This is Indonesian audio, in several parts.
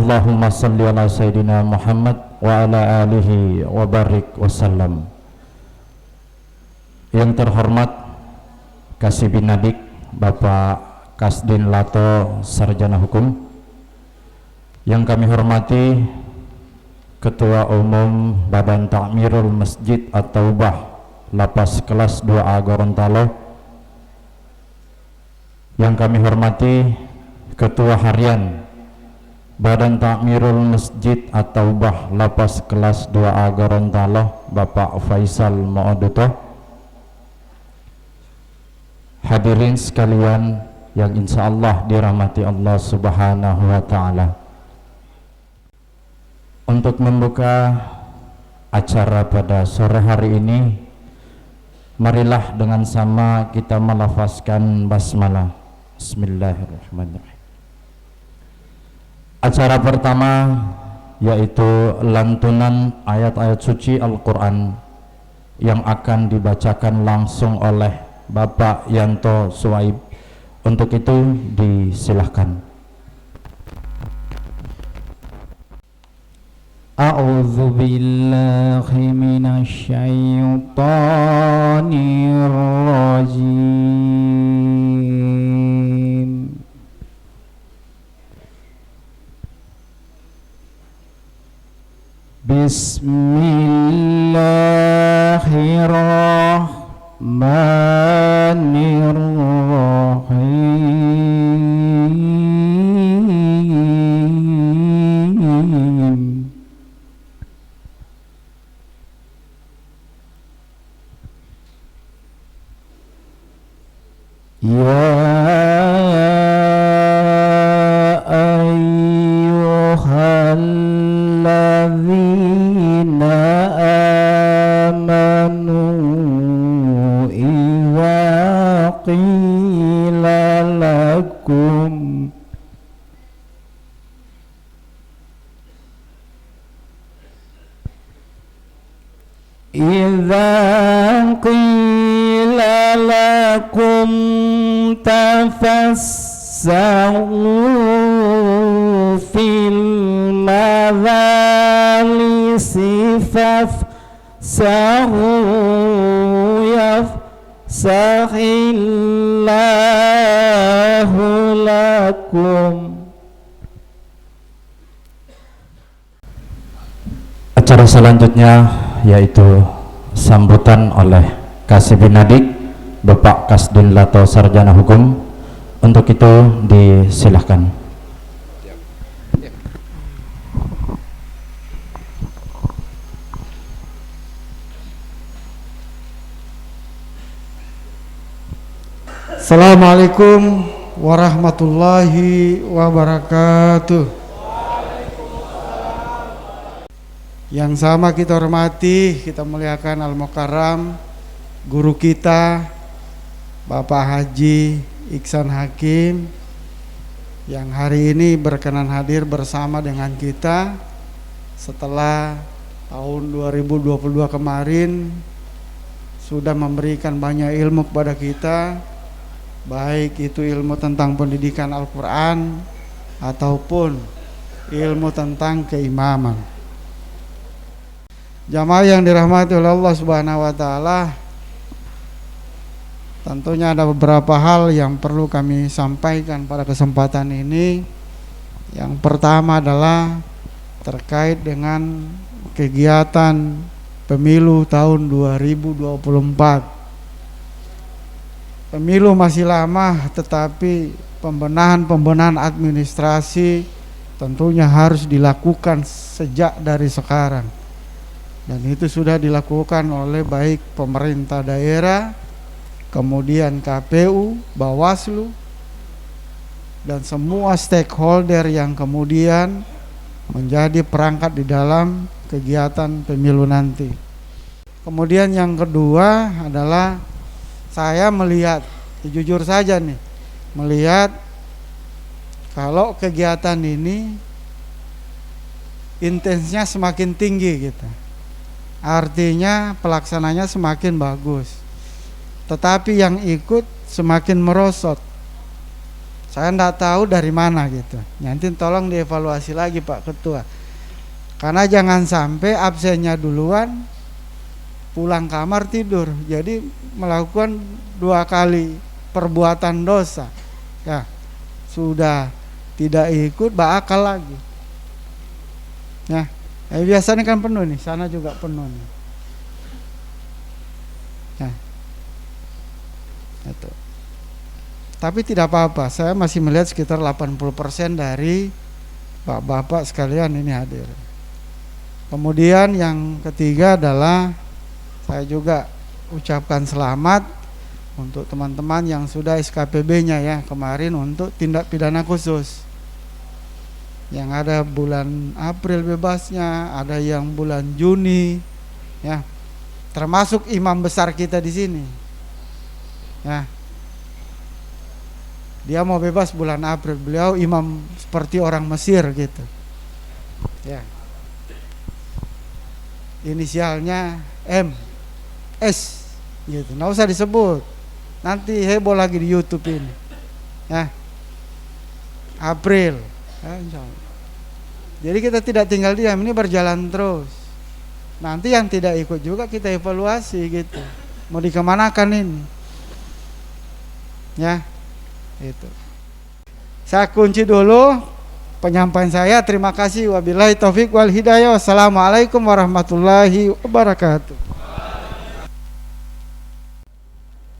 Allahumma salli ala Sayyidina Muhammad wa ala alihi wa barik wasallam. Yang terhormat Kasih Binadik Bapak Kasdin Lato Sarjana Hukum, yang kami hormati Ketua Umum Badan Ta'mirul Masjid At-Taubah Lapas Kelas 2A Gorontalo, yang kami hormati Ketua Harian Badan Ta'mirul Masjid At-Taubah Lapas Kelas 2A Gorontalo Bapak Faisal Ma'oduto, hadirin sekalian yang insya Allah dirahmati Allah Subhanahu wa Ta'ala. Untuk membuka acara pada sore hari ini, marilah dengan sama kita melafazkan basmalah. Bismillahirrahmanirrahim. Acara pertama yaitu lantunan ayat-ayat suci Al-Quran yang akan dibacakan langsung oleh Bapak Yanto Suwaib. Untuk itu disilahkan. A'udzu billahi minasy syaithanir rajim. Bismillahirrahmanirrahim. Ya ayyuhalladzina amanu idza qila lakum tafassahu fil madhalisi fafsahu yafsahillahu lakum. Acara selanjutnya yaitu sambutan oleh Kasih Binadik Bapak Kasdin Lato Sarjana Hukum. Untuk itu disilahkan. Assalamualaikum warahmatullahi wabarakatuh. Yang sama kita hormati, kita muliakan Al-Mukarram guru kita Bapak Haji Iksan Hakim, yang hari ini berkenan hadir bersama dengan kita setelah tahun 2022 kemarin sudah memberikan banyak ilmu kepada kita, baik itu ilmu tentang pendidikan Al-Quran ataupun ilmu tentang keimaman. Jamaah yang dirahmati oleh Allah Subhanahu wa Ta'ala, tentunya ada beberapa hal yang perlu kami sampaikan pada kesempatan ini. Yang pertama adalah terkait dengan kegiatan pemilu tahun 2024. Pemilu masih lama, tetapi pembenahan administrasi tentunya harus dilakukan sejak dari sekarang. Dan itu sudah dilakukan oleh baik pemerintah daerah, kemudian KPU, Bawaslu, dan semua stakeholder yang kemudian menjadi perangkat di dalam kegiatan pemilu nanti. Kemudian yang kedua adalah saya melihat, jujur saja nih, melihat kalau kegiatan ini intensnya semakin tinggi gitu. Artinya pelaksananya semakin bagus. Tetapi yang ikut semakin merosot. Saya enggak tahu dari mana gitu. Nanti tolong dievaluasi lagi Pak Ketua. Karena jangan sampai absennya duluan, pulang kamar tidur. Jadi melakukan 2 kali perbuatan dosa. Ya, sudah tidak ikut bakal lagi. Ya, biasanya kan penuh nih, sana juga penuh nih. Ya, itu. Tapi tidak apa-apa, saya masih melihat sekitar 80% dari bapak-bapak sekalian ini hadir. Kemudian yang ketiga adalah saya juga ucapkan selamat untuk teman-teman yang sudah SKPB-nya ya kemarin untuk tindak pidana khusus. Yang ada bulan April bebasnya, ada yang bulan Juni ya. Termasuk imam besar kita di sini. Ya. Dia mau bebas bulan April. Beliau imam seperti orang Mesir gitu. Ya. Inisialnya M, S gitu. Nggak usah disebut. Nanti heboh lagi di YouTube ini. Ya. April. Ya, insya Allah. Jadi kita tidak tinggal diam, ini berjalan terus. Nanti yang tidak ikut juga kita evaluasi gitu. Mau dikemanakan ini? Ya. Itu. Saya kunci dulu penyampaian saya. Terima kasih. Wabillahi taufik wal hidayah. Wassalamualaikum warahmatullahi wabarakatuh.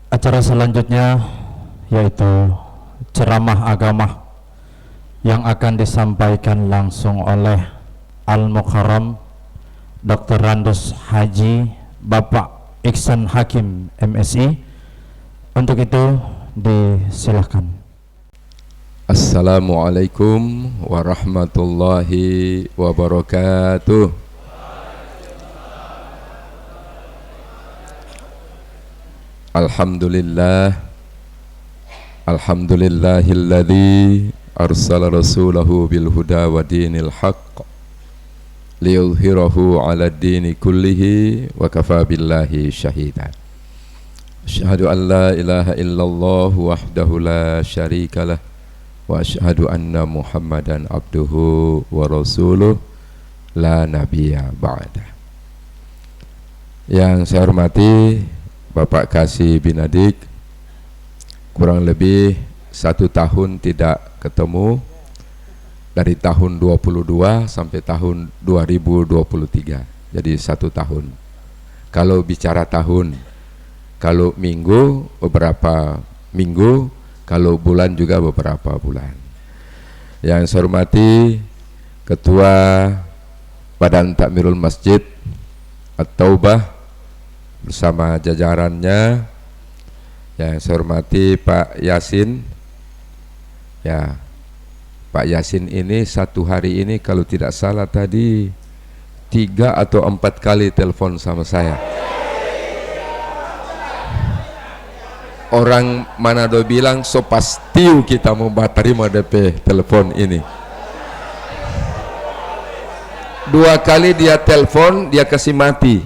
Acara selanjutnya yaitu ceramah agama yang akan disampaikan langsung oleh Al-Mukarram Dr. Randus Haji Bapak Iksan Hakim MSI. Untuk itu disilahkan. Assalamualaikum warahmatullahi wabarakatuh. Alhamdulillah, alhamdulillahilladzi arsala rasulahu bil huda wa dinil haqq liyudhhirahu 'ala ad-dini kullihi wa kafa billahi syahida. Asyhadu an la ilaha illallah wahdahu la syarika lah wa asyhadu anna Muhammadan abduhu wa rasuluh la nabiyya ba'da. Yang saya hormati Bapak Kasih Binadik, kurang lebih 1 tahun tidak ketemu, dari tahun 22 sampai tahun 2023, jadi 1 tahun. Kalau bicara tahun, kalau minggu beberapa minggu, kalau bulan juga beberapa bulan. Yang saya hormati Ketua Badan Takmirul Masjid At-Taubah bersama jajarannya. Yang saya hormati Pak Yasin. Ya, Pak Yasin ini 1 hari ini kalau tidak salah tadi 3 atau 4 kali telepon sama saya. Orang Manado bilang so pastiu kita mau terima DP telepon ini. 2 kali dia telepon, dia kasih mati.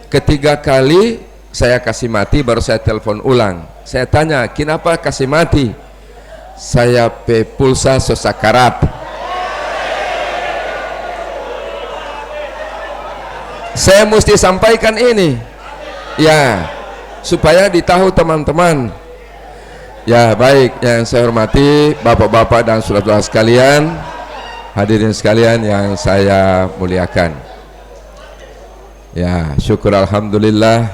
Ketiga kali saya kasih mati, baru saya telepon ulang. Saya tanya, kenapa kasih mati? Saya pe pulsa sosakarat. Saya mesti sampaikan ini. Ya, supaya ditahu teman-teman. Ya, baik, yang saya hormati bapak-bapak dan saudara-saudara sekalian, hadirin sekalian yang saya muliakan. Ya, syukur alhamdulillah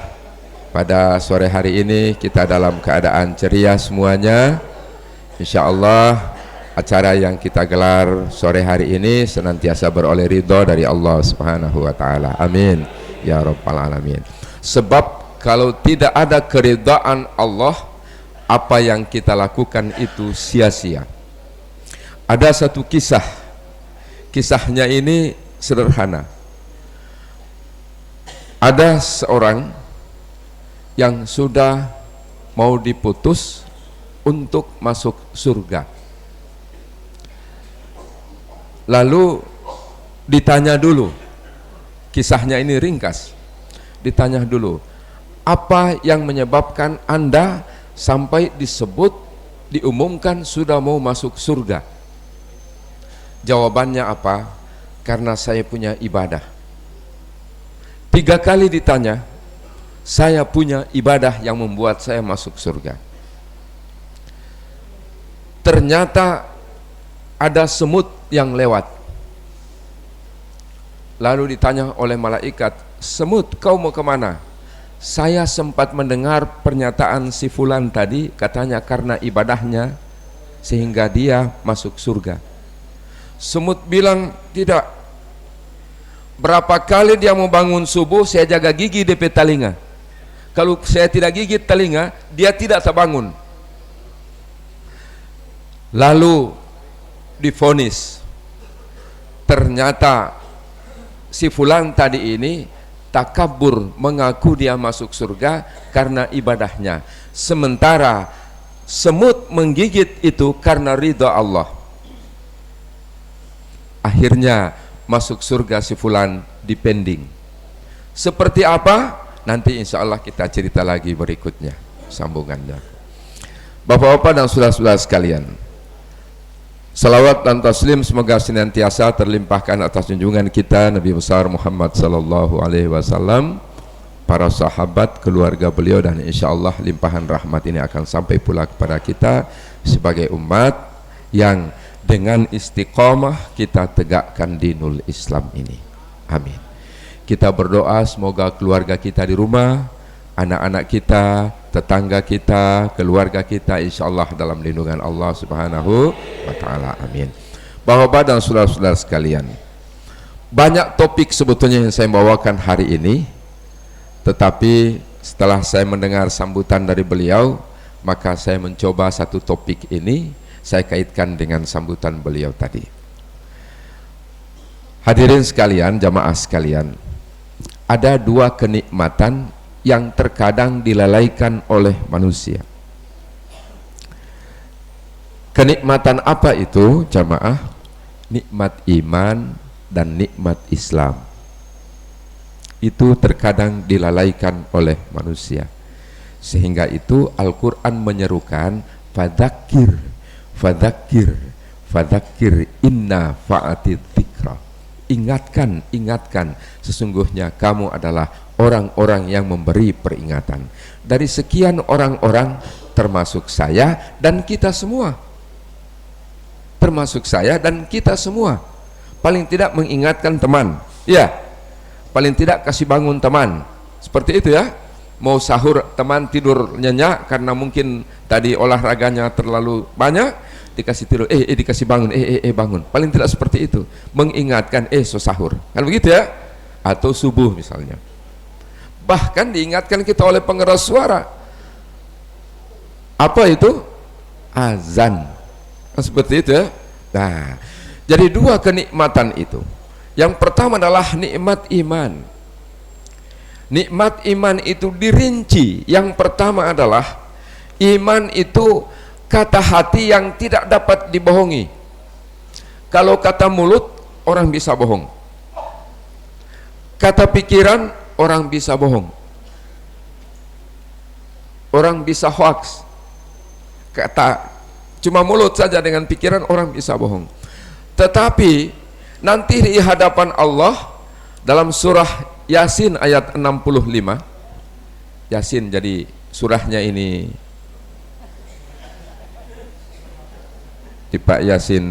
pada sore hari ini kita dalam keadaan ceria semuanya. Insyaallah acara yang kita gelar sore hari ini senantiasa beroleh ridho dari Allah Subhanahu wa taala. Amin ya rabbal alamin. Sebab kalau tidak ada keridhaan Allah, apa yang kita lakukan itu sia-sia. Ada satu kisah. Kisahnya ini sederhana. Ada seorang yang sudah mau diputus untuk masuk surga. Lalu ditanya dulu, kisahnya ini ringkas. Ditanya dulu, apa yang menyebabkan Anda sampai disebut diumumkan sudah mau masuk surga. Jawabannya apa? Karena saya punya ibadah. 3 kali ditanya, saya punya ibadah yang membuat saya masuk surga. Ternyata ada semut yang lewat. Lalu ditanya oleh malaikat, semut kau mau kemana? Saya sempat mendengar pernyataan si fulan tadi, katanya karena ibadahnya sehingga dia masuk surga. Semut bilang, tidak. Berapa kali dia mau bangun subuh, saya jaga gigi DP telinga. Kalau saya tidak gigit telinga, dia tidak terbangun. Lalu divonis, ternyata si fulan tadi ini takabur mengaku dia masuk surga karena ibadahnya, sementara semut menggigit itu karena ridha Allah. Akhirnya masuk surga si fulan dipending. Seperti apa? Nanti insya Allah kita cerita lagi berikutnya, sambungannya. Bapak-bapak dan saudara-saudara sekalian, salawat dan taslim semoga senantiasa terlimpahkan atas junjungan kita Nabi besar Muhammad sallallahu alaihi wasallam, para sahabat, keluarga beliau, dan insyaallah limpahan rahmat ini akan sampai pula kepada kita sebagai umat yang dengan istiqamah kita tegakkan dinul Islam ini. Amin. Kita berdoa semoga keluarga kita di rumah, anak-anak kita, tetangga kita, keluarga kita insyaallah dalam lindungan Allah Subhanahu wa taala. Amin. Bapak-bapak dan saudara-saudara sekalian, banyak topik sebetulnya yang saya bawakan hari ini, tetapi setelah saya mendengar sambutan dari beliau, maka saya mencoba satu topik ini saya kaitkan dengan sambutan beliau tadi. Hadirin sekalian, jamaah sekalian, ada 2 kenikmatan yang terkadang dilalaikan oleh manusia. Kenikmatan apa itu, jamaah? Nikmat iman dan nikmat Islam. Itu terkadang dilalaikan oleh manusia. Sehingga itu Al-Quran menyerukan fadzakir, fadzakir, fadzakir inna fa'atid dzikra. Ingatkan, ingatkan, sesungguhnya kamu adalah orang-orang yang memberi peringatan. Dari sekian orang-orang, termasuk saya dan kita semua, termasuk saya dan kita semua, paling tidak mengingatkan teman, ya, paling tidak kasih bangun teman, seperti itu ya. Mau sahur teman tidur nyenyak karena mungkin tadi olahraganya terlalu banyak, dikasih tidur, dikasih bangun, bangun, paling tidak seperti itu, mengingatkan, so sahur, kan begitu ya. Atau subuh misalnya, bahkan diingatkan kita oleh pengeras suara, apa itu? Azan, kan seperti itu ya. Nah, jadi 2 kenikmatan itu. Yang pertama adalah nikmat iman. Nikmat iman itu dirinci. Yang pertama adalah iman itu kata hati yang tidak dapat dibohongi. Kalau kata mulut, orang bisa bohong. Kata pikiran, orang bisa bohong. Orang bisa hoax. Kata cuma mulut saja, dengan pikiran orang bisa bohong. Tetapi nanti di hadapan Allah dalam surah Yasin ayat 65, Yasin jadi surahnya ini di Pak Yasin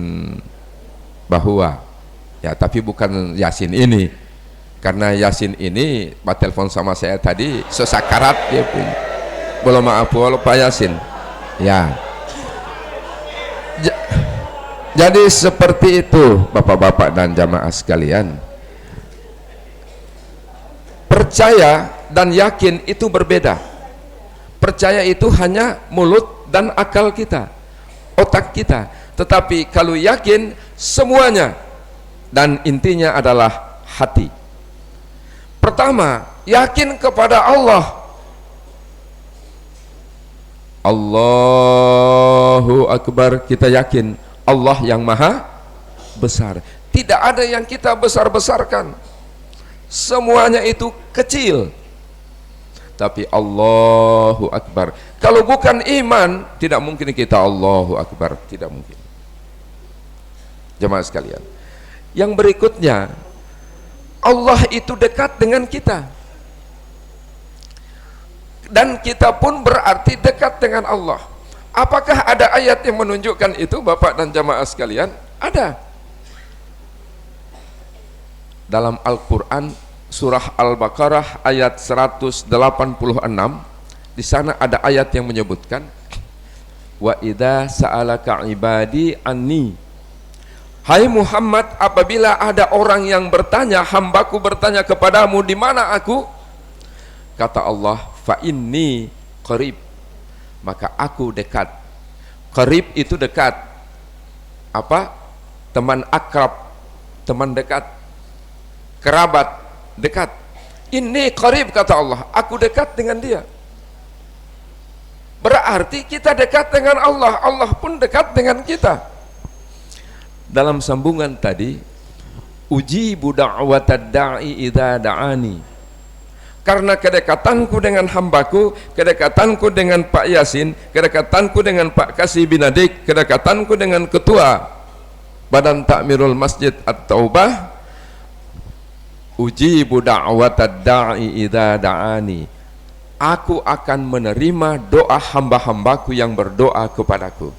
bahwa ya, tapi bukan Yasin ini, karena Yasin ini Pak telepon sama saya tadi sesakarat dia pun belum, maaf walau Pak Yasin ya. Jadi seperti itu bapak-bapak dan jamaah sekalian. Percaya dan yakin itu berbeda. Percaya itu hanya mulut dan akal kita, otak kita. Tetapi kalau yakin, semuanya, dan intinya adalah hati. Pertama, yakin kepada Allah. Allahu Akbar, kita yakin Allah yang maha besar. Tidak ada yang kita besar-besarkan, semuanya itu kecil. tapi Allahu Akbar. Kalau bukan iman, tidak mungkin kita Allahu Akbar, tidak mungkin. Jemaah sekalian, yang berikutnya, Allah itu dekat dengan kita, dan kita pun berarti dekat dengan Allah. Apakah ada ayat yang menunjukkan itu, Bapak dan jemaah sekalian? Ada. Dalam Al-Quran surah Al-Baqarah ayat 186, di sana ada ayat yang menyebutkan, wa idza sa'alaka ibadi anni, hai Muhammad, apabila ada orang yang bertanya, hambaku bertanya kepadamu, di mana aku? Kata Allah, fa inni qarib, maka aku dekat. Qarib itu dekat. Apa? Teman akrab, teman dekat, kerabat dekat. Ini qarib, kata Allah, aku dekat dengan dia. Berarti kita dekat dengan Allah, Allah pun dekat dengan kita. Dalam sambungan tadi, ujibu da'watad da'i idza da'ani, karena kedekatanku dengan hambaku, kedekatanku dengan Pak Yasin, kedekatanku dengan Pak Kasih bin Adik, kedekatanku dengan Ketua Badan Takmirul Masjid At-Taubah, ujibu da'watad da'i idza da'ani, aku akan menerima doa hamba-hambaku yang berdoa kepadaku.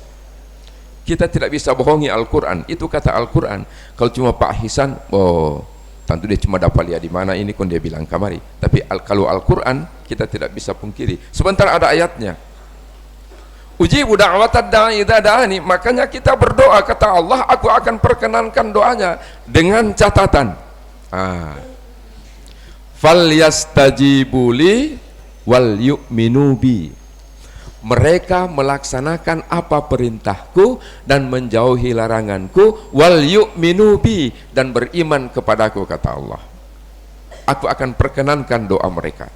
Kita tidak bisa bohongi Al-Quran, itu kata Al-Quran. Kalau cuma Pak Hisan, oh tentu dia cuma dapat lihat di mana ini, kon dia bilang kamari. Tapi kalau Al-Quran kita tidak bisa pungkiri. Sebentar ada ayatnya. Ujibu da'watad da'i idza da'ani, makanya kita berdoa, kata Allah, aku akan perkenankan doanya dengan catatan. Falyastajibu li wal yu'minu bi, mereka melaksanakan apa perintahku dan menjauhi laranganku, wal yu'minu bi, dan beriman kepadaku, kata Allah. Aku akan perkenankan doa mereka.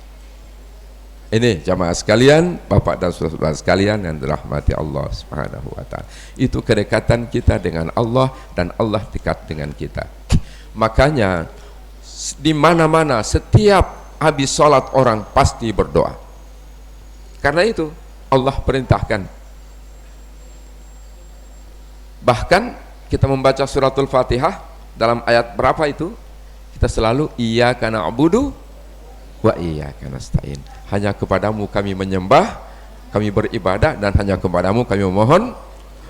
Ini jamaah sekalian, Bapak dan saudara sekalian yang dirahmati Allah Subhanahu wa taala. Itu kedekatan kita dengan Allah dan Allah dekat dengan kita. Makanya di mana-mana setiap habis sholat orang pasti berdoa. Karena itu Allah perintahkan. Bahkan kita membaca suratul Fatihah dalam ayat berapa itu? Kita selalu iyyaka na'budu wa iyyaka nasta'in. Hanya kepadamu kami menyembah, kami beribadah, dan hanya kepadamu kami memohon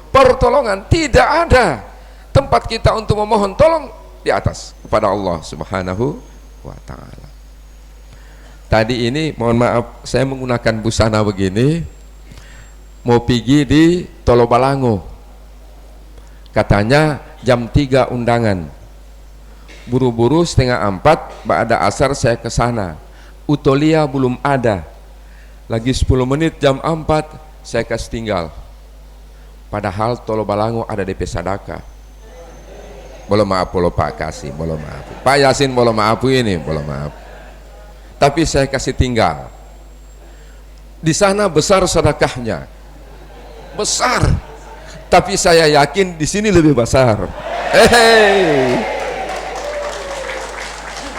pertolongan. Tidak ada tempat kita untuk memohon tolong di atas kepada Allah Subhanahu wa ta'ala. Tadi ini mohon maaf saya menggunakan busana begini, mau pergi di Tolobalango, katanya jam 3 undangan, buru-buru 3:30 ba'da asar saya ke sana, Utolia belum ada, lagi 10 menit jam 4 saya kasih tinggal, padahal Tolobalango ada DP Sadaka. Boleh maaf, boleh Pak Kasih, boleh maaf Pak Yasin, boleh maaf ini, boleh maaf, tapi saya kasih tinggal. Di sana besar sedekahnya, besar, tapi saya yakin di sini lebih besar.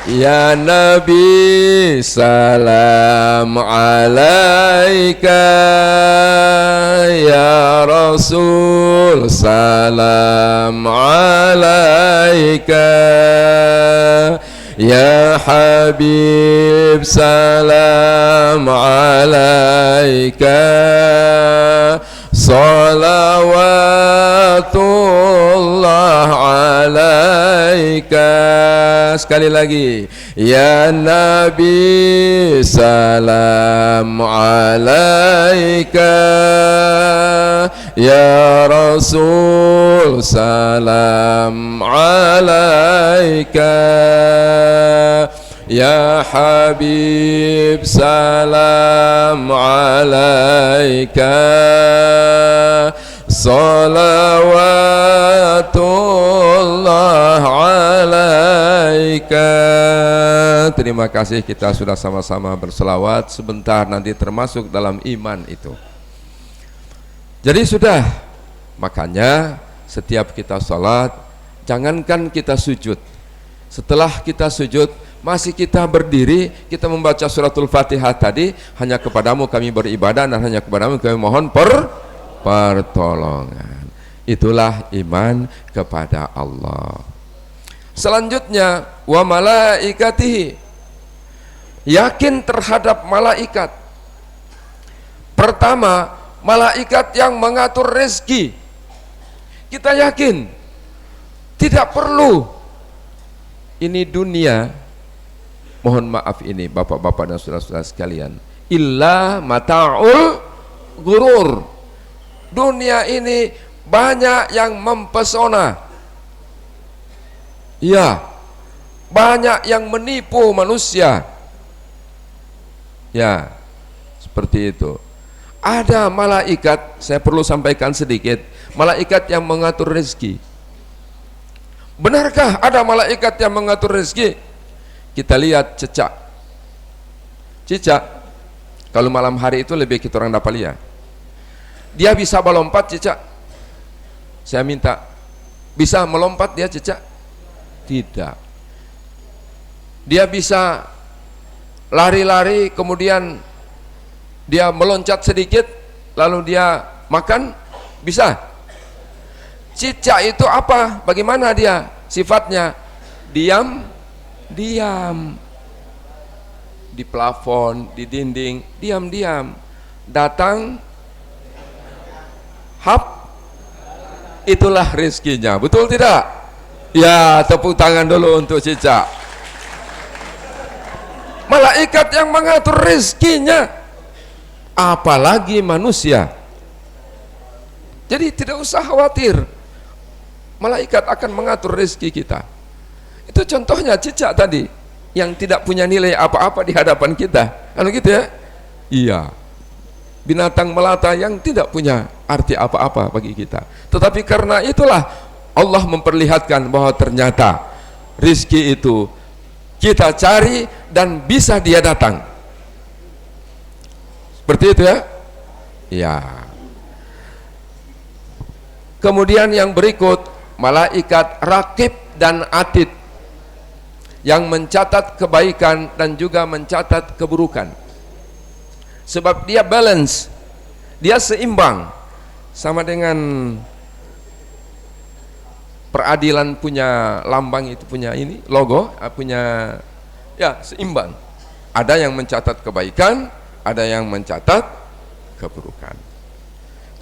Ya Nabi salam alaika, ya Rasul salam alaika, ya Habib salam alaika, salawatullah alaika. Sekali lagi, ya Nabi salam alaika, ya Rasul salam alaika, ya Habib salam alaika, salawatullah alaika. Terima kasih, kita sudah sama-sama berselawat sebentar, nanti termasuk dalam iman itu. Jadi sudah, makanya setiap kita sholat, jangankan kita sujud, Setelah kita sujud, masih kita berdiri, kita membaca suratul Fatihah tadi, hanya kepadamu kami beribadah dan hanya kepadamu kami mohon pertolongan. Itulah iman kepada Allah. Selanjutnya, wa malaikatihi, yakin terhadap malaikat. Pertama, malaikat yang mengatur rezeki. Kita yakin, tidak perlu ini dunia, mohon maaf ini bapak-bapak dan saudara-saudara sekalian, illa mata'ul gurur. Dunia ini banyak yang mempesona, ya, banyak yang menipu manusia, ya, seperti itu. Ada malaikat, saya perlu sampaikan sedikit, malaikat yang mengatur rezeki. Benarkah ada malaikat yang mengatur rezeki? Kita lihat cicak. Cicak, kalau malam hari itu lebih kita orang dapat lihat. Dia bisa melompat cicak. Saya minta, bisa melompat dia cicak? Tidak. Dia bisa lari-lari, kemudian dia meloncat sedikit, lalu dia makan? Bisa? Cicak itu apa? Bagaimana dia sifatnya? Diam, diam. Di plafon, di dinding, diam-diam. Datang, hap, itulah rezekinya. Betul tidak? Ya, tepuk tangan dulu untuk cicak. Malaikat yang mengatur rezekinya, apalagi manusia. Jadi tidak usah khawatir, malaikat akan mengatur rezeki kita. Itu contohnya cicak tadi yang tidak punya nilai apa-apa di hadapan kita, kan gitu ya? Iya, binatang melata yang tidak punya arti apa-apa bagi kita. Tetapi karena itulah Allah memperlihatkan bahwa ternyata rezeki itu kita cari dan bisa dia datang. Seperti itu ya? Ya. Kemudian yang berikut, malaikat rakib dan atid yang mencatat kebaikan dan juga mencatat keburukan. Sebab dia balance, dia seimbang, sama dengan peradilan punya lambang itu, punya ini logo, punya, ya, seimbang. Ada yang mencatat kebaikan, ada yang mencatat keburukan.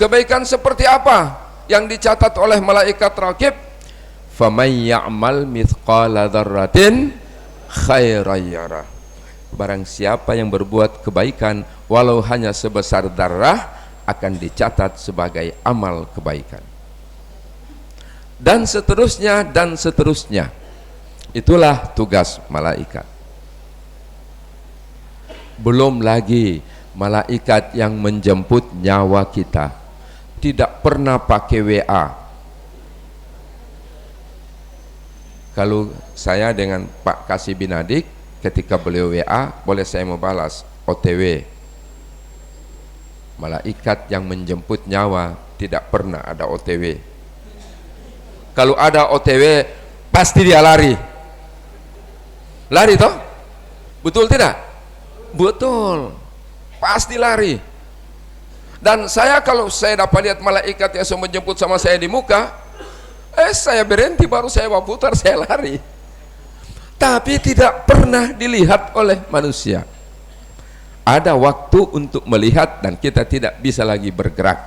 Kebaikan seperti apa yang dicatat oleh malaikat rakib? Faman ya'mal mithqala dzarratin khairan yarah. Barang siapa yang berbuat kebaikan walau hanya sebesar darah, akan dicatat sebagai amal kebaikan. Dan seterusnya dan seterusnya. Itulah tugas malaikat. Belum lagi malaikat yang menjemput nyawa kita. Tidak pernah pakai WA. Kalau saya dengan Pak Kasih Binadik, ketika beliau WA, boleh saya mau balas OTW. Malaikat yang menjemput nyawa tidak pernah ada OTW. Kalau ada OTW, pasti dia lari. Lari toh? Betul tidak? Betul. Pasti lari. Dan saya, kalau saya dapat lihat malaikat yang sudah menjemput sama saya di muka, saya berhenti, baru saya putar, saya lari. Tapi tidak pernah dilihat oleh manusia. Ada waktu untuk melihat dan kita tidak bisa lagi bergerak.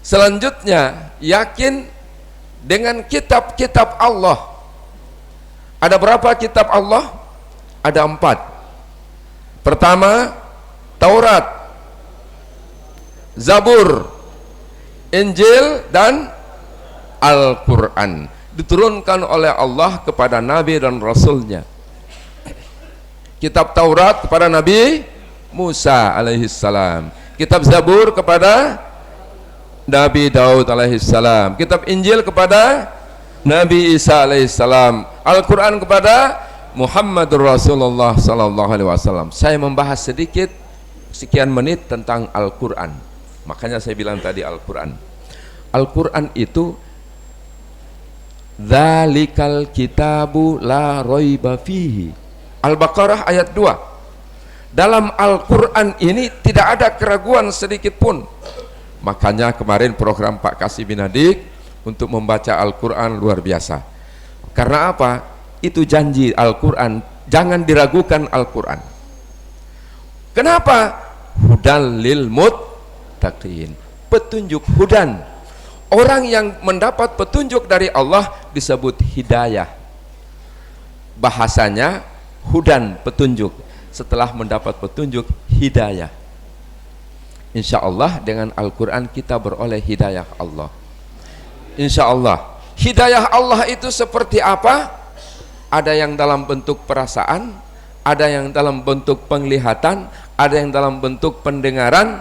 Selanjutnya, yakin dengan kitab-kitab Allah. Ada berapa kitab Allah? Ada 4. Pertama, Taurat, Zabur, Injil, dan Al-Quran. Diturunkan oleh Allah kepada Nabi dan Rasulnya. Kitab Taurat kepada Nabi Musa alaihissalam. Kitab Zabur kepada Nabi Daud alaihissalam. Kitab Injil kepada Nabi Isa alaihissalam. Al-Quran kepada Muhammadur Rasulullah sallallahu alaihi wasallam. Saya membahas sedikit, sekian menit tentang Al-Quran. Makanya saya bilang tadi Al-Quran. Al-Quran itu Dzalikal kitabu la raiba fihi. Al-Baqarah ayat 2. Dalam Al-Quran ini tidak ada keraguan sedikit pun. Makanya kemarin program Pak Kasih Binadik untuk membaca Al-Quran luar biasa. Karena apa? Itu janji Al-Quran, jangan diragukan Al-Quran. Kenapa? Hudan lil muttaqin, petunjuk hudan. Orang yang mendapat petunjuk dari Allah disebut hidayah. Bahasanya hudan, petunjuk. Setelah mendapat petunjuk, hidayah. Insya Allah dengan Al-Quran kita beroleh hidayah Allah. Insya Allah. Hidayah Allah itu seperti apa? Ada yang dalam bentuk perasaan, ada yang dalam bentuk penglihatan, ada yang dalam bentuk pendengaran,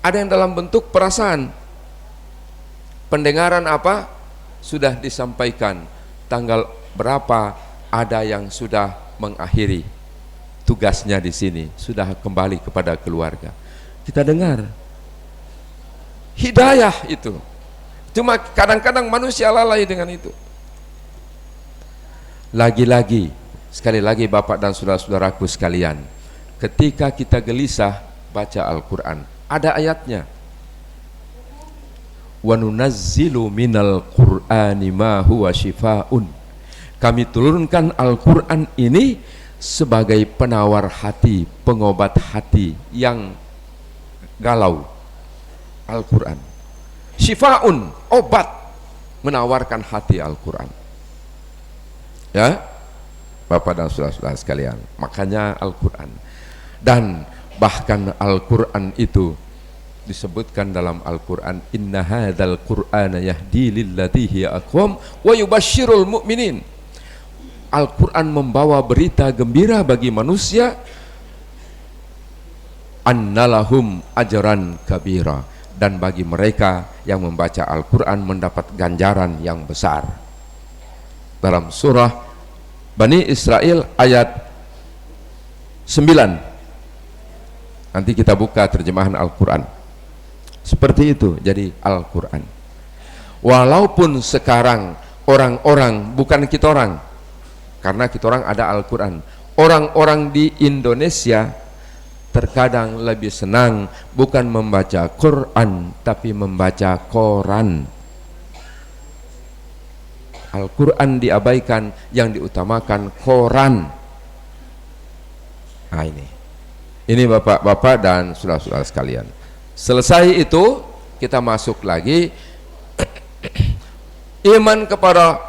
ada yang dalam bentuk perasaan. Pendengaran apa? Sudah disampaikan. Tanggal berapa ada yang sudah mengakhiri tugasnya di sini, sudah kembali kepada keluarga. Kita dengar. Hidayah itu. Cuma kadang-kadang manusia lalai dengan itu. Lagi-lagi, sekali lagi Bapak dan saudara-saudaraku sekalian, ketika kita gelisah baca Al-Quran, ada ayatnya. Wa nunazzilu minal Qur'ani ma huwa shifaa'un. Kami turunkan Al-Quran ini sebagai penawar hati, pengobat hati yang galau. Al-Quran Shifa'un, obat menawarkan hati Al-Quran. Ya, Bapak dan saudara-saudara sekalian, makanya Al-Quran. Dan bahkan Al-Quran itu disebutkan dalam Al-Quran, inna hadzal qur'ana yahdi lillati hiya aqwam wa yubasyirul mu'minin. Al-Quran membawa berita gembira bagi manusia, annalahum ajran kabira, dan bagi mereka yang membaca Al-Quran mendapat ganjaran yang besar. Dalam surah Bani Israel ayat 9, nanti kita buka terjemahan Al-Quran. Seperti itu jadi Al-Quran. Walaupun sekarang orang-orang, bukan kita orang, karena kita orang ada Al-Quran, orang-orang di Indonesia terkadang lebih senang bukan membaca Quran tapi membaca koran. Al-Quran diabaikan, yang diutamakan koran. Nah ini bapak-bapak dan saudara-saudara sekalian. Selesai itu kita masuk lagi iman kepada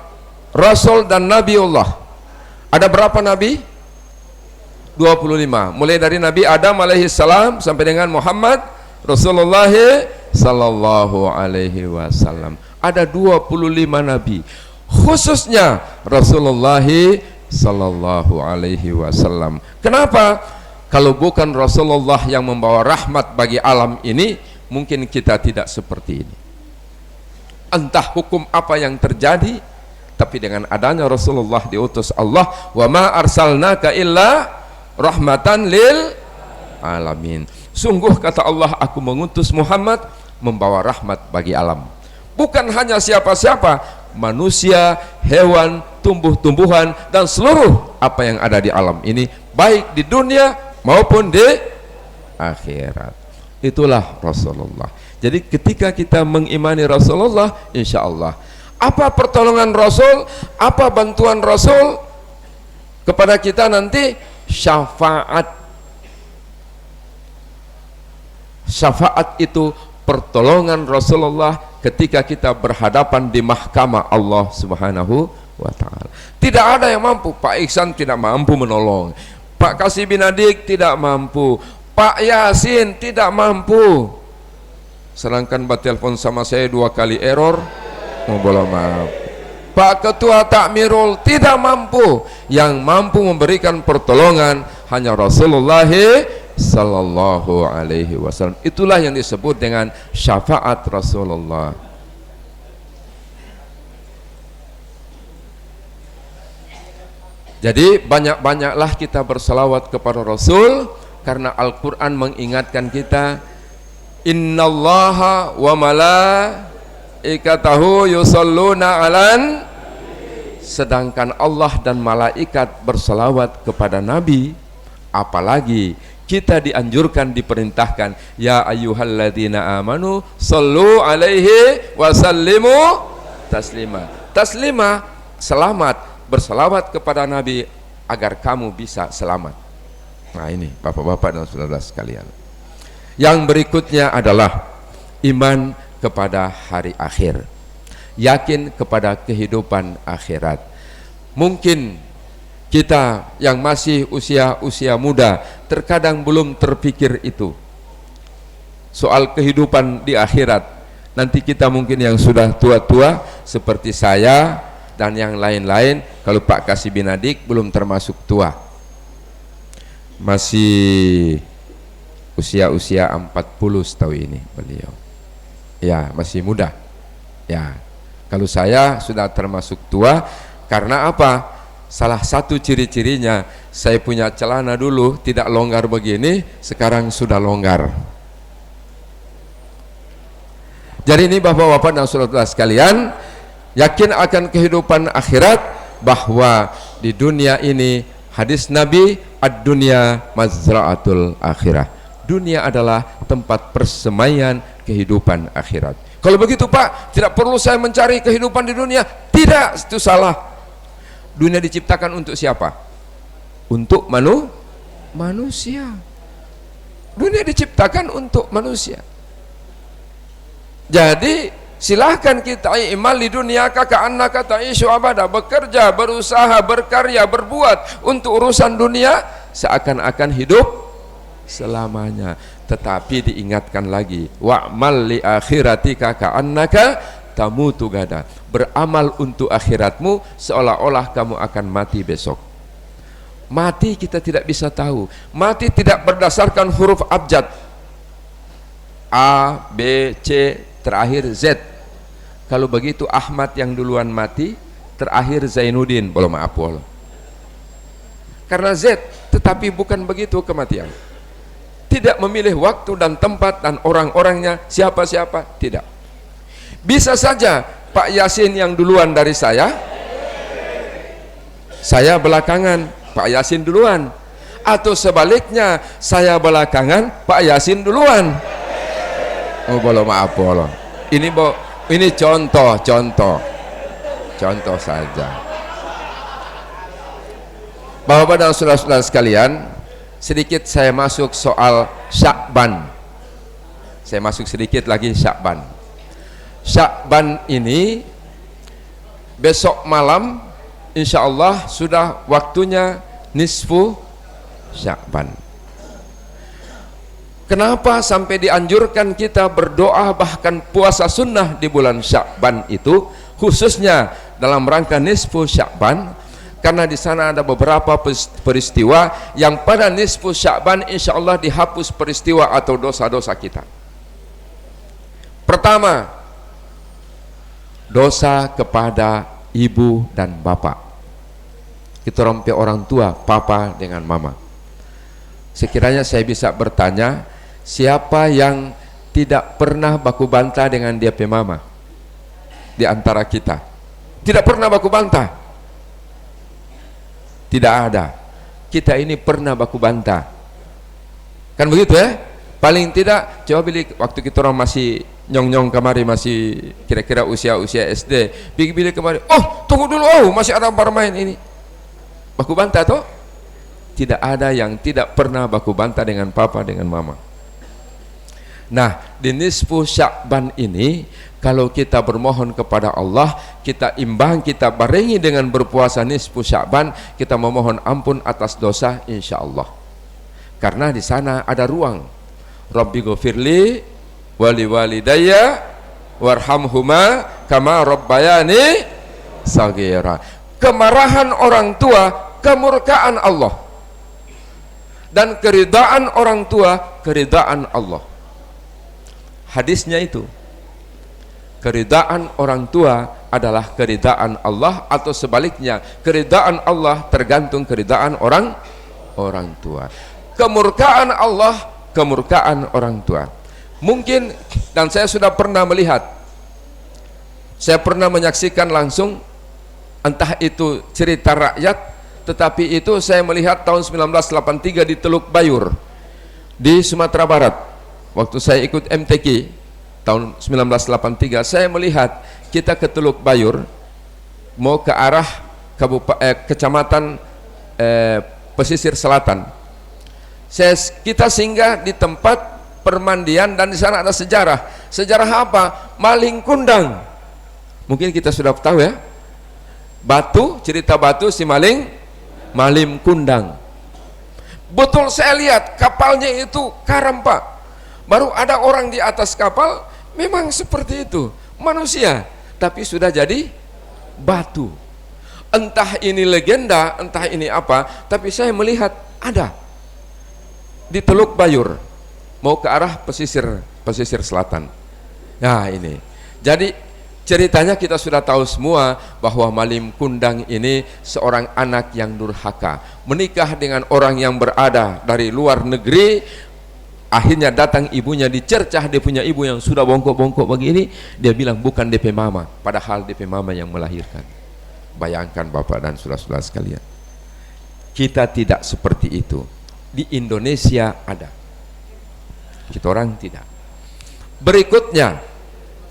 Rasul dan Nabiullah. Ada berapa Nabi? 25. Mulai dari Nabi Adam alaihi salam sampai dengan Muhammad Rasulullah sallallahu alaihi wasallam. Ada 25 Nabi. Khususnya Rasulullah sallallahu alaihi wasallam. Kenapa? Kalau bukan Rasulullah yang membawa rahmat bagi alam ini, mungkin kita tidak seperti ini. Entah hukum apa yang terjadi, tapi dengan adanya Rasulullah diutus Allah, wa ma arsalnaka illa rahmatan lil alamin. Sungguh kata Allah, aku mengutus Muhammad membawa rahmat bagi alam. Bukan hanya siapa-siapa, manusia, hewan, tumbuh-tumbuhan, dan seluruh apa yang ada di alam ini, baik di dunia maupun di akhirat. Itulah Rasulullah. Jadi ketika kita mengimani Rasulullah, insya Allah, apa pertolongan Rasul, apa bantuan Rasul kepada kita nanti? Syafaat. Syafaat itu pertolongan Rasulullah ketika kita berhadapan di mahkamah Allah Subhanahu wa ta'ala. Tidak ada yang mampu. Pak Iksan tidak mampu menolong, Pak Kasih Binadik tidak mampu, Pak Yasin tidak mampu. Sedangkan Mbak telepon sama saya 2 kali error, mau bola maaf. Pak Ketua Takmirul tidak mampu. Yang mampu memberikan pertolongan hanya Rasulullah sallallahu alaihi wasallam. Itulah yang disebut dengan syafaat Rasulullah. Jadi banyak-banyaklah kita berselawat kepada Rasul, karena Al-Quran mengingatkan kita, innallaha wa malaikatahu yusalluna alan, sedangkan Allah dan malaikat berselawat kepada Nabi, apalagi kita dianjurkan, diperintahkan, ya ayyuhalladzina amanu sallu alaihi wasallimu taslima. Taslima, selamat, berselawat kepada Nabi agar kamu bisa selamat. Nah ini bapak-bapak dan saudara sekalian. Yang berikutnya adalah iman kepada hari akhir, yakin kepada kehidupan akhirat. Mungkin kita yang masih usia muda terkadang belum terpikir itu soal kehidupan di akhirat. Nanti kita mungkin yang sudah tua-tua seperti saya dan yang lain-lain, kalau Pak Kasih bin Adik belum termasuk tua, masih usia 40 setahu ini beliau, ya masih muda ya. Kalau saya sudah termasuk tua. Karena apa? Salah satu ciri-cirinya, saya punya celana dulu tidak longgar begini, sekarang sudah longgar. Jadi ini bapak-bapak dan saudara sekalian, yakin akan kehidupan akhirat, bahwa di dunia ini, hadis Nabi, ad-dunya mazra'atul akhirah. Dunia adalah tempat persemaian kehidupan akhirat. Kalau begitu Pak, tidak perlu saya mencari kehidupan di dunia. Tidak, itu salah. Dunia diciptakan untuk siapa? Untuk manusia. Dunia diciptakan untuk manusia. Jadi silahkan kita imal di dunia ka'annaka ta'ishu abada, bekerja, berusaha, berkarya, berbuat untuk urusan dunia seakan-akan hidup selamanya. Tetapi diingatkan lagi, wa'mal li akhiratika ka'annaka tamutu gada, beramal untuk akhiratmu seolah-olah kamu akan mati besok. Mati kita tidak bisa tahu. Mati tidak berdasarkan huruf abjad A, B, C, terakhir Z. Kalau begitu Ahmad yang duluan mati, terakhir Zainuddin, boleh maaf boleh. Karena Z, tetapi bukan begitu kematian. Tidak memilih waktu dan tempat dan orang-orangnya siapa-siapa, tidak. Bisa saja Pak Yasin yang duluan dari saya belakangan, Pak Yasin duluan, atau sebaliknya saya belakangan, Pak Yasin duluan. Oh boleh maaf boleh. Ini contoh saja. Bapak-bapak dan saudara-saudara sekalian, sedikit saya masuk soal Sya'ban. Saya masuk sedikit lagi Sya'ban. Sya'ban ini besok malam insya Allah sudah waktunya nisfu Sya'ban. Kenapa sampai dianjurkan kita berdoa bahkan puasa sunnah di bulan Sya'ban itu, khususnya dalam rangka nisfu Sya'ban? Karena di sana ada beberapa peristiwa yang pada nisfu Sya'ban insya Allah dihapus peristiwa atau dosa-dosa kita. Pertama, dosa kepada ibu dan bapak. Kita rompi orang tua, papa dengan mama. Sekiranya saya bisa bertanya, siapa yang tidak pernah baku bantah dengan dia pe mama di antara kita? Tidak pernah baku bantah? Tidak ada. Kita ini pernah baku bantah. Kan begitu ya? Paling tidak, coba bila waktu kita orang masih nyong-nyong kemari, masih kira-kira usia SD, bila kemari, oh tunggu dulu, oh masih ada bermain ini, baku bantah toh? Tidak ada yang tidak pernah baku bantah dengan papa, dengan mama. Nah, di nisfu Sya'ban ini, kalau kita bermohon kepada Allah, kita imbang, kita barengi dengan berpuasa nisfu Sya'ban, kita memohon ampun atas dosa insya Allah. Karena di sana ada ruang. Rabbi ghafirli wali walidayya warhamhuma kama rabbayani saghira. Kemarahan orang tua, kemurkaan Allah, dan keridaan orang tua, keridaan Allah. Hadisnya itu, keridaan orang tua adalah keridaan Allah, atau sebaliknya, keridaan Allah tergantung keridaan orang tua. Kemurkaan Allah, kemurkaan orang tua. Mungkin, dan saya sudah pernah melihat Saya pernah menyaksikan langsung, entah itu cerita rakyat, tetapi itu saya melihat tahun 1983 di Teluk Bayur di Sumatera Barat. Waktu saya ikut MTQ tahun 1983, saya melihat kita ke Teluk Bayur mau ke arah kecamatan pesisir selatan. Kita singgah di tempat permandian dan di sana ada sejarah. Sejarah apa? Maling kundang. Mungkin kita sudah tahu ya. Batu, cerita batu si maling kundang. Betul, saya lihat kapalnya itu karam, Pak. Baru ada orang di atas kapal, memang seperti itu, manusia, tapi sudah jadi batu. Entah ini legenda, entah ini apa, tapi saya melihat ada di Teluk Bayur mau ke arah pesisir selatan. Nah, ini. Jadi ceritanya kita sudah tahu semua bahwa maling kundang ini seorang anak yang durhaka, menikah dengan orang yang berada dari luar negeri. Akhirnya datang ibunya, dicercah dia punya ibu yang sudah bongkok-bongkok begini, dia bilang bukan DP mama, padahal DP mama yang melahirkan. Bayangkan Bapak dan saudara-saudara sekalian, kita tidak seperti itu. Di Indonesia ada, kita orang tidak. Berikutnya,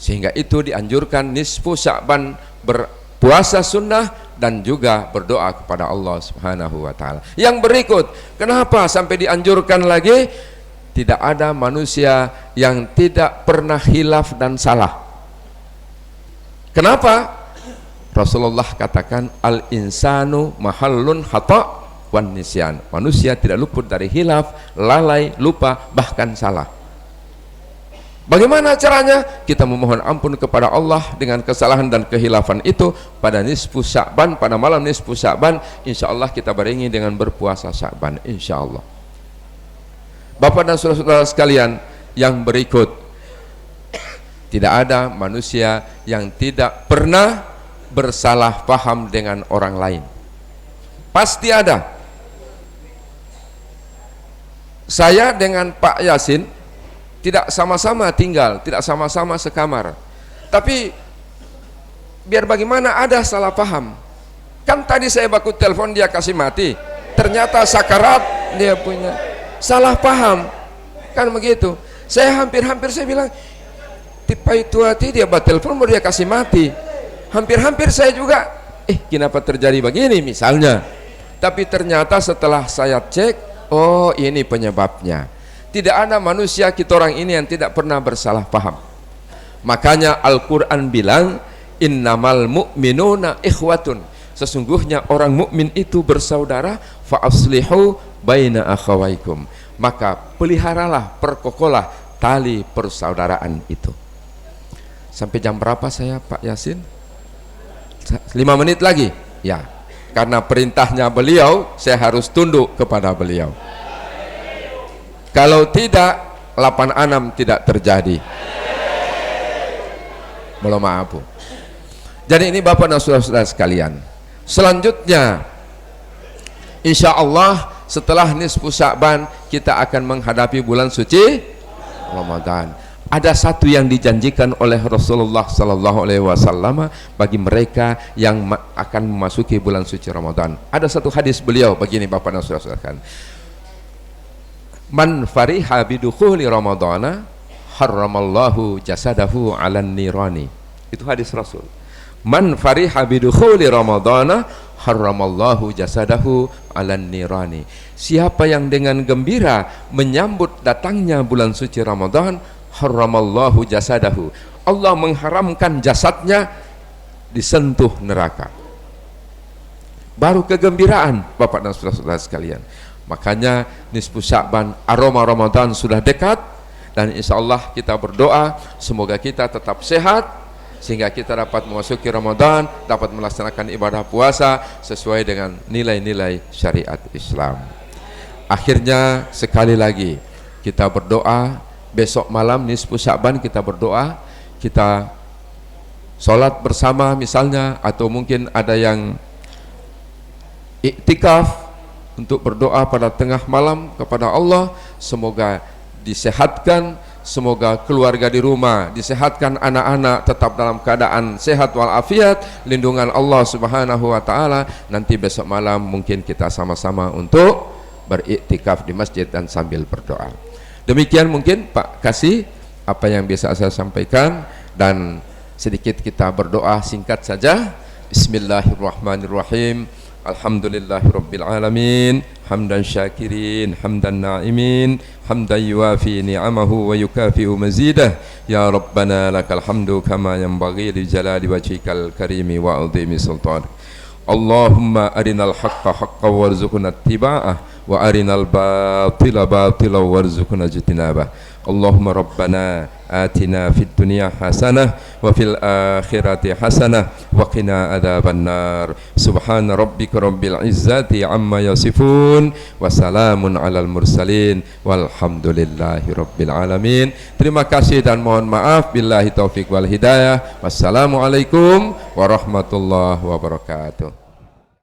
sehingga itu dianjurkan nisfu Sya'ban, berpuasa sunnah dan juga berdoa kepada Allah Subhanahu wa ta'ala. Yang berikut, kenapa sampai dianjurkan lagi? Tidak ada manusia yang tidak pernah khilaf dan salah. Kenapa? Rasulullah katakan al-insanu mahallun khata' wan nisyan. Manusia tidak luput dari khilaf, lalai, lupa, bahkan salah. Bagaimana caranya? Kita memohon ampun kepada Allah dengan kesalahan dan kehilafan itu pada nisfu Sya'ban, pada malam nisfu Sya'ban. Insyaallah kita barengi dengan berpuasa Sya'ban, insyaallah. Bapak dan saudara-saudara sekalian, yang berikut, tidak ada manusia yang tidak pernah bersalah paham dengan orang lain. Pasti ada. Saya dengan Pak Yasin tidak sama-sama tinggal, tidak sama-sama sekamar, tapi biar bagaimana ada salah paham. Kan tadi saya baku telepon dia kasih mati, ternyata sakarat dia punya. Salah paham, kan begitu. Saya hampir-hampir saya bilang, tipe itu hati dia buat telepon mau dia kasih mati. Hampir-hampir saya juga, kenapa terjadi begini misalnya. Tapi ternyata setelah saya cek, oh ini penyebabnya. Tidak ada manusia kita orang ini yang tidak pernah bersalah paham. Makanya Al-Quran bilang, innamal mu'minuna ikhwatun. Sesungguhnya orang mukmin itu bersaudara, fa aslihu baina akhawaikum. Maka peliharalah, perkokolah tali persaudaraan itu. Sampai jam berapa saya Pak Yasin? 5 menit lagi? Ya, karena perintahnya beliau, saya harus tunduk kepada beliau. Kalau tidak, 86 tidak terjadi. Belum maaf. Jadi ini Bapak dan saudara-saudara sekalian. Selanjutnya, insya Allah setelah nisfu Sya'ban kita akan menghadapi bulan suci Ramadan. Ada satu yang dijanjikan oleh Rasulullah sallallahu alaihi wasallam bagi mereka yang akan memasuki bulan suci Ramadan. Ada satu hadis beliau begini Bapak dan saudara-saudara. Man fariha bidukhuli Ramadana harramallahu jasadahu 'alan nirani. Itu hadis Rasul. Man fariha bidukhuli Ramadana harramallahu jasadahu 'alan nirani. Siapa yang dengan gembira menyambut datangnya bulan suci Ramadan, harramallahu jasadahu, Allah mengharamkan jasadnya disentuh neraka. Baru kegembiraan Bapak dan saudara-saudara sekalian. Makanya nisfu Sya'ban, aroma Ramadan sudah dekat, dan insya Allah kita berdoa semoga kita tetap sehat sehingga kita dapat memasuki Ramadan, dapat melaksanakan ibadah puasa sesuai dengan nilai-nilai syariat Islam. Akhirnya sekali lagi kita berdoa, besok malam nisfu Sya'ban kita berdoa, kita sholat bersama misalnya, atau mungkin ada yang iktikaf untuk berdoa pada tengah malam kepada Allah, semoga disehatkan, semoga keluarga di rumah disehatkan, anak-anak tetap dalam keadaan sehat walafiat, lindungan Allah Subhanahu wa taala. Nanti besok malam mungkin kita sama-sama untuk beriktikaf di masjid dan sambil berdoa. Demikian mungkin Pak Kasih apa yang bisa saya sampaikan, dan sedikit kita berdoa singkat saja. Bismillahirrahmanirrahim. Alhamdulillahirabbil alamin, hamdan syakirin, hamdan na'imin, hamdan yuwafi ni'amahu wa yukafi'u mazidah. Ya Rabbana lakal hamdu kama yanbaghi li jalali wajhikal karimi wa 'azimi sultanik. Allahumma arinal haqqa haqqan warzuqna ittiba'ah wa arinal batila batilan warzuqna ijtinabah. Allahumma rabbana atina fid dunya hasanah wa fil akhirati hasanah wa qina adzabannar. Subhana rabbika rabbil izzati amma yasifun wa salamun alal mursalin walhamdulillahi rabbil alamin. Terima kasih dan mohon maaf, billahi taufik wal hidayah. Wassalamualaikum warahmatullahi wabarakatuh.